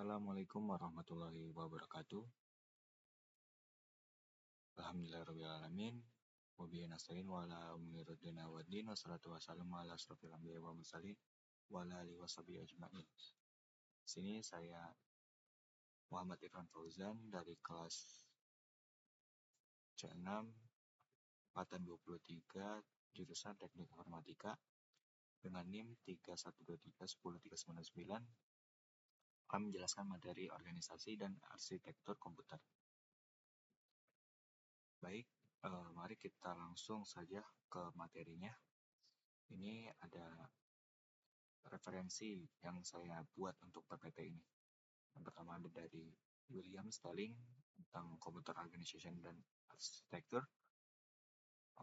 Assalamualaikum warahmatullahi wabarakatuh. Alhamdulillahirrahmanirrahim. Wabillahi nasta'in wa ala umuri dunya waddin wassalatu wassalamu ala asrofil anbiya'i wal mursalin wa ala alihi washabihi ajma'in. Sini saya Muhammad Irfan Fauzan dari kelas C6 angkatan 23 jurusan Teknik Informatika dengan NIM 31231039 akan menjelaskan materi organisasi dan arsitektur komputer. Baik, mari kita langsung saja ke materinya. Ini ada referensi yang saya buat untuk PPT ini. Yang pertama ada dari William Stelling tentang Computer Organization dan Arsitektur.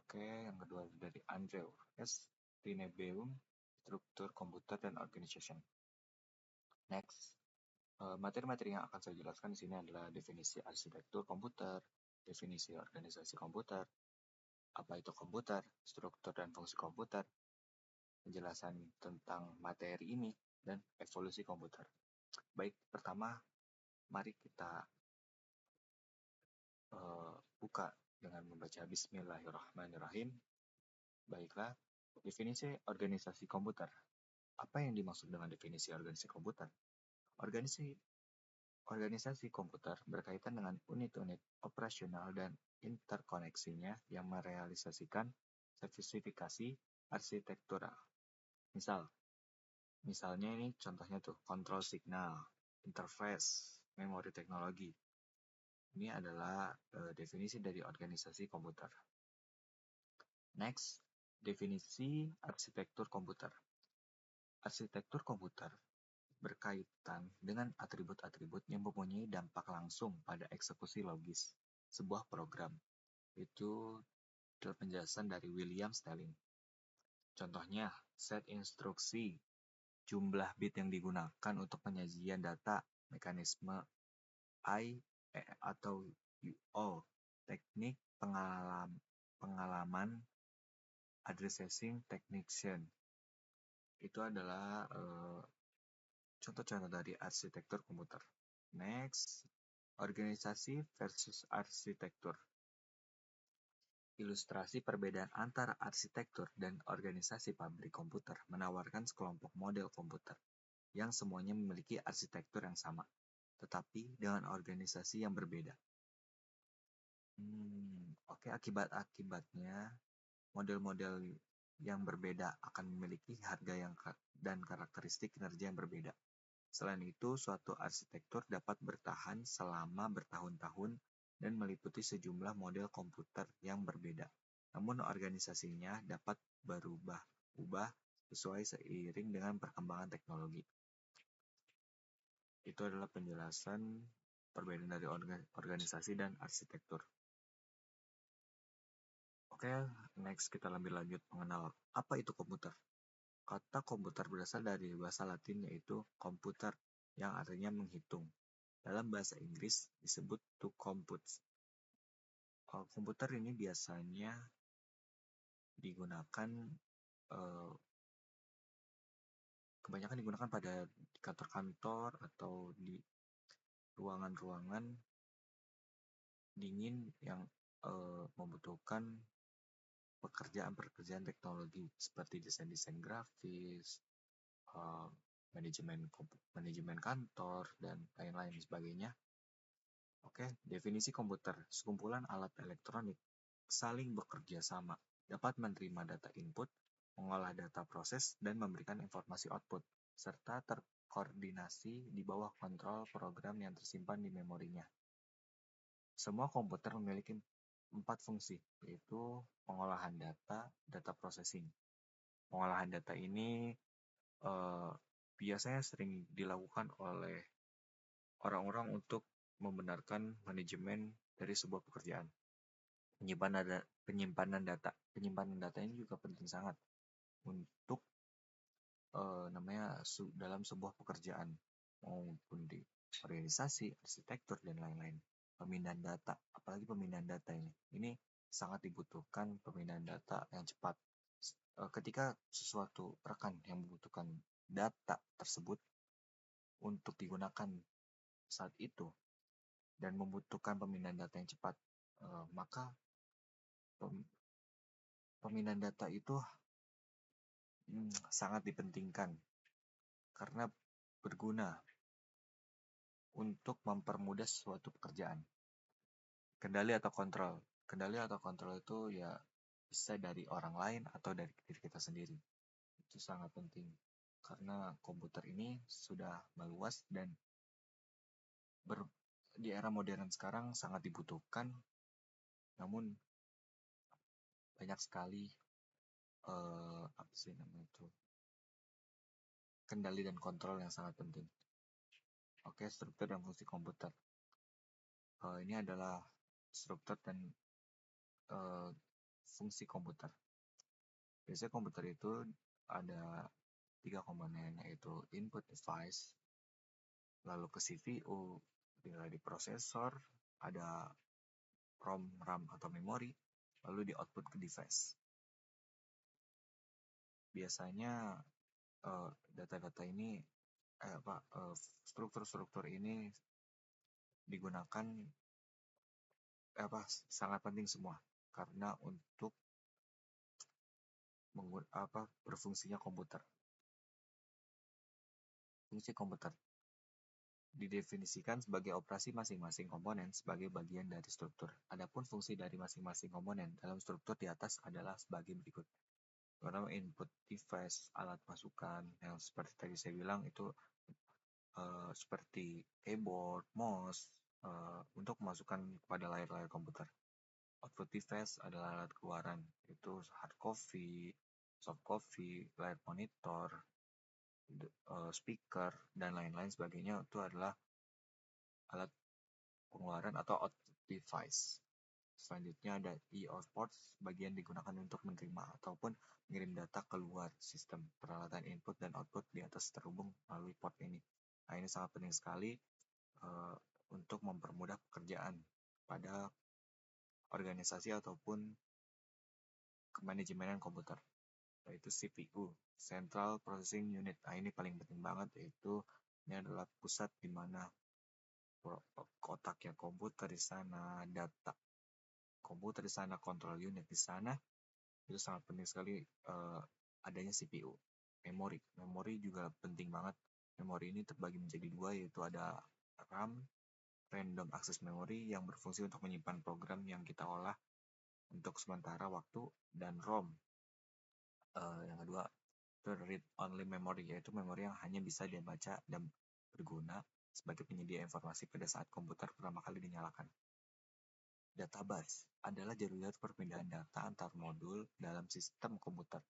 Oke, yang kedua dari Andrew S. Tinebeum, Struktur Komputer dan Organization. Next, materi-materi yang akan saya jelaskan di sini adalah definisi arsitektur komputer, definisi organisasi komputer, apa itu komputer, struktur dan fungsi komputer, penjelasan tentang materi ini, dan evolusi komputer. Baik, pertama, mari kita buka dengan membaca Bismillahirrahmanirrahim. Baiklah, definisi organisasi komputer. Apa yang dimaksud dengan definisi organisasi komputer? Organisasi komputer berkaitan dengan unit-unit operasional dan interkoneksinya yang merealisasikan spesifikasi arsitektural. Misalnya ini contohnya tuh, kontrol signal, interface, memori teknologi. Ini adalah definisi dari organisasi komputer. Next, definisi arsitektur komputer. Arsitektur komputer berkaitan dengan atribut-atribut yang mempunyai dampak langsung pada eksekusi logis sebuah program. Itu adalah penjelasan dari William Stelling. Contohnya, set instruksi, jumlah bit yang digunakan untuk penyajian data, mekanisme I atau UO, teknik pengalaman addressing technician. Itu adalah contoh-contoh dari arsitektur komputer. Next, organisasi versus arsitektur. Ilustrasi perbedaan antara arsitektur dan organisasi pabrik komputer menawarkan sekelompok model komputer yang semuanya memiliki arsitektur yang sama, tetapi dengan organisasi yang berbeda. Oke, akibat-akibatnya model-model yang berbeda akan memiliki harga dan karakteristik kinerja yang berbeda. Selain itu, suatu arsitektur dapat bertahan selama bertahun-tahun dan meliputi sejumlah model komputer yang berbeda. Namun organisasinya dapat berubah-ubah sesuai seiring dengan perkembangan teknologi. Itu adalah penjelasan perbedaan dari organisasi dan arsitektur. Oke, next kita lebih lanjut mengenal apa itu komputer. Kata komputer berasal dari bahasa Latin yaitu computer yang artinya menghitung. Dalam bahasa Inggris disebut to compute. Komputer ini biasanya kebanyakan digunakan pada kantor-kantor atau di ruangan-ruangan dingin yang membutuhkan pekerjaan-pekerjaan teknologi seperti desain-desain grafis, manajemen kantor, dan lain-lain sebagainya. Oke, definisi komputer, sekumpulan alat elektronik saling bekerja sama, dapat menerima data input, mengolah data proses, dan memberikan informasi output, serta terkoordinasi di bawah kontrol program yang tersimpan di memorinya. Semua komputer memiliki 4 fungsi, yaitu pengolahan data processing. Pengolahan data ini biasanya sering dilakukan oleh orang-orang untuk membenarkan manajemen dari sebuah pekerjaan. Penyimpanan data ini juga penting sangat untuk dalam sebuah pekerjaan maupun di organisasi, arsitektur, dan lain-lain. Pemindahan data, apalagi pemindahan data ini sangat dibutuhkan pemindahan data yang cepat. Ketika sesuatu rekan yang membutuhkan data tersebut untuk digunakan saat itu dan membutuhkan pemindahan data yang cepat, maka pemindahan data itu sangat dipentingkan karena berguna untuk mempermudah suatu pekerjaan. Kendali atau kontrol itu ya bisa dari orang lain atau dari diri kita sendiri. Itu sangat penting karena komputer ini sudah meluas dan di era modern sekarang sangat dibutuhkan. Namun banyak sekali kendali dan kontrol yang sangat penting. Oke, struktur dan fungsi komputer. Ini adalah struktur dan fungsi komputer. Biasanya komputer itu ada 3 komponen, yaitu input device, lalu ke CPU, di prosesor, ada ROM, RAM atau memori, lalu di output ke device. Biasanya data-data ini, struktur-struktur ini digunakan sangat penting semua karena untuk berfungsinya komputer. Fungsi komputer didefinisikan sebagai operasi masing-masing komponen sebagai bagian dari struktur. Adapun fungsi dari masing-masing komponen dalam struktur di atas adalah sebagai berikut. Pertama, input device, alat masukan yang seperti tadi saya bilang itu seperti keyboard, mouse untuk memasukkan kepada layar-layar komputer. Output device adalah alat keluaran, itu hard copy, soft copy, layar monitor, speaker, dan lain-lain sebagainya. Itu adalah alat pengeluaran atau output device. Selanjutnya ada I/O ports, bagian digunakan untuk menerima ataupun mengirim data keluar sistem. Peralatan input dan output di atas terhubung melalui port ini. Nah, ini sangat penting sekali untuk mempermudah pekerjaan pada organisasi ataupun manajemen komputer, yaitu CPU, Central Processing Unit. Nah, ini paling penting banget, yaitu ini adalah pusat di mana kotaknya komputer di sana, data komputer di sana, kontrol unit di sana. Itu sangat penting sekali adanya CPU. Memori juga penting banget. Memori ini terbagi menjadi 2, yaitu ada RAM, Random Access Memory, yang berfungsi untuk menyimpan program yang kita olah untuk sementara waktu, dan ROM. Yang kedua, itu Read Only Memory, yaitu memori yang hanya bisa dibaca dan berguna sebagai penyedia informasi pada saat komputer pertama kali dinyalakan. Data bus adalah jalur perpindahan data antar modul dalam sistem komputer.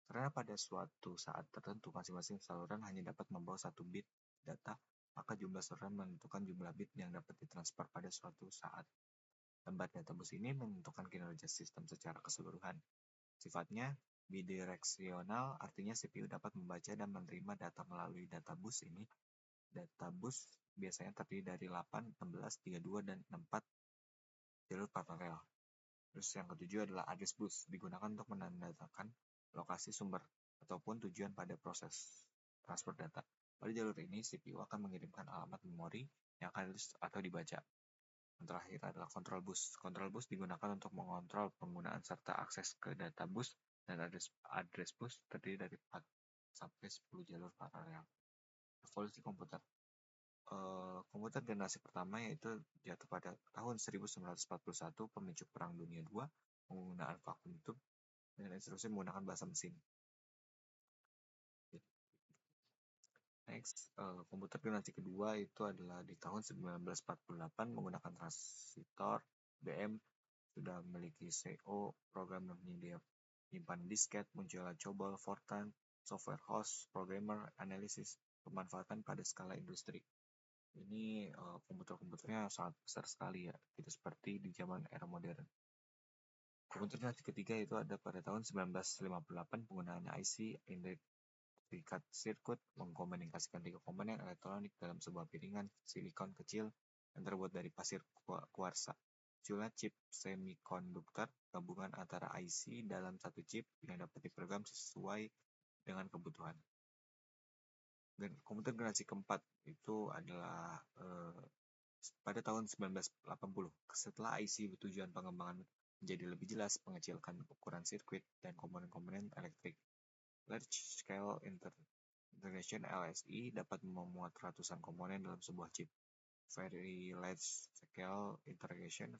Karena pada suatu saat tertentu masing-masing saluran hanya dapat membawa 1 bit data, maka jumlah saluran menentukan jumlah bit yang dapat ditransfer pada suatu saat. Lembar data bus ini menentukan kinerja sistem secara keseluruhan. Sifatnya bidireksional, artinya CPU dapat membaca dan menerima data melalui data bus ini. Data bus biasanya terdiri dari 8, 16, 32, dan 64 jalur paralel. Terus yang ketujuh adalah address bus, digunakan untuk menandakan lokasi sumber ataupun tujuan pada proses transfer data. Pada jalur ini, CPU akan mengirimkan alamat memori yang akan ditulis atau dibaca. Yang terakhir adalah control bus. Control bus digunakan untuk mengontrol penggunaan serta akses ke data bus, dan address bus terdiri dari 4 sampai 10 jalur paralel. Evolusi komputer. Komputer generasi pertama yaitu jatuh pada tahun 1941, pemicu Perang Dunia II, penggunaan vacuum tube, dan instruksi menggunakan bahasa mesin. Next, komputer generasi kedua itu adalah di tahun 1948 menggunakan transistor. IBM sudah memiliki CO, program yang penyedia penyimpanan disket, munculnya COBOL, Fortran, software host, programmer, analisis, pemanfaatan pada skala industri. Ini komputer-komputernya sangat besar sekali ya, tidak seperti di zaman era modern. Komputer generasi ketiga itu ada pada tahun 1958, penggunaan IC, integrated circuit, mengkomunikasikan 3 komponen elektronik dalam sebuah piringan silikon kecil yang terbuat dari pasir kuarsa. Munculnya chip semikonduktor, gabungan antara IC dalam satu chip yang dapat diprogram sesuai dengan kebutuhan. Dan komputer generasi keempat itu adalah pada tahun 1980. Setelah IC tujuan pengembangan menjadi lebih jelas, mengecilkan ukuran sirkuit dan komponen-komponen elektrik. Large Scale Integration (LSI) dapat memuat ratusan komponen dalam sebuah chip. Very Large Scale Integration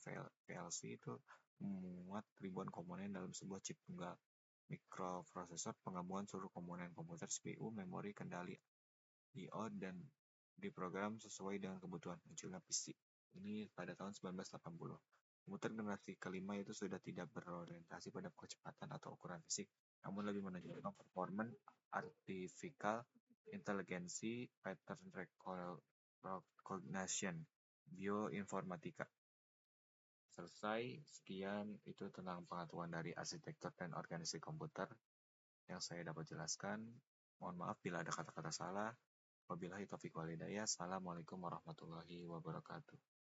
(VLC) itu memuat ribuan komponen dalam sebuah chip tunggal. Mikroprosesor penggabungan seluruh komponen komputer, CPU, memori, kendali I/O, dan diprogram sesuai dengan kebutuhan. Munculnya PC. Ini pada tahun 1980. Komputer generasi kelima itu sudah tidak berorientasi pada kecepatan atau ukuran fisik, namun lebih menunjukkan performance, artificial intelligence, pattern recognition, bioinformatika. Selesai. Sekian itu tentang pengetahuan dari arsitektur dan organisasi komputer yang saya dapat jelaskan. Mohon maaf bila ada kata-kata salah. Wabillahi taufiq wal hidayah. Assalamualaikum warahmatullahi wabarakatuh.